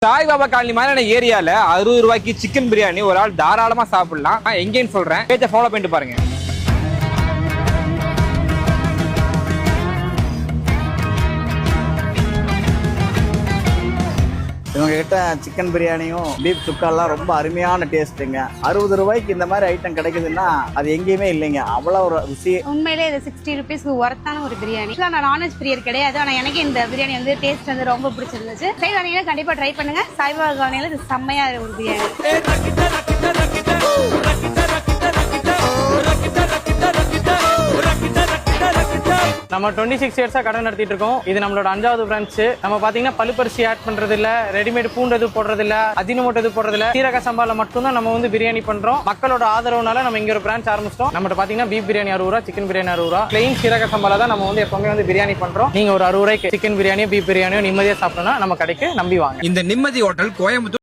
Saibaba colony மாதிரியான ஏரியால 60 ரூபாய்க்கு சிக்கன் பிரியாணி ஒரு ஆள் தாராளமா சாப்பிடலாம். எங்கேன்னு சொல்றேன், பேஜை ஃபாலோ பண்ணிட்டு பாருங்க. இவங்க கிட்ட சிக்கன் பிரியாணியும் பீஃப் சுக்காலாம் ரொம்ப அருமையான டேஸ்ட்டுங்க. 60 ரூபாய்க்கு இந்த மாதிரி ஐட்டம் கிடைக்குதுன்னா அது எங்கேயுமே இல்லைங்க. அவ்வளோ ஒரு ருசி. உண்மையிலே இது 60 ருபீஸ்க்கு ஒர்த்தான ஒரு பிரியாணி. நான் நான்வெஜ் பிரியர் கிடையாது, ஆனா எனக்கு இந்த பிரியாணி வந்து டேஸ்ட் வந்து ரொம்ப பிடிச்சிருந்துச்சு. சைவானியில கண்டிப்பா ட்ரை பண்ணுங்க. சாய்பாபா காலனியில இது செம்மையா ஒரு பிரியாணி. நம்ம 26 இயர்ஸா கடை நடத்திட்டு இருக்கோம். இது நம்மளோட 5வது பிரான்ச். நம்ம பாத்தீங்கன்னா பழுப்பரிசி ஆட் பண்றது இல்ல, ரெடிமேட் பூண்டு எதுவும் போடுறது இல்ல, அஜினமோட்டோ எதுவும் போடுறது இல்ல, சீரக சம்பால மட்டும் தான் நம்ம வந்து பிரியாணி பண்றோம். மக்களோட ஆதரவுனால நம்ம இங்க ஒரு பிரான்ச் ஆரம்பிச்சிட்டோம். நம்ம பாத்தீங்கன்னா பீஃப் பிரியாணி 60 ரூபா, சிக்கன் பிரியாணி 60 ரூபா, பிளெயின் சீரக சம்பால தான் நம்ம வந்து எப்பவுமே வந்து பிரியாணி பண்றோம். நீங்க ஒரு 60 ரூபாய்க்கு சிக்கன் பிரியாணியோ பீஃப் பிரியாணியோ நிம்மதியா சாப்பிடணும்னா நம்ம கடைக்கு நம்பி வாங்க. இந்த நிம்மதி ஹோட்டல் கோயம்புத்தூர்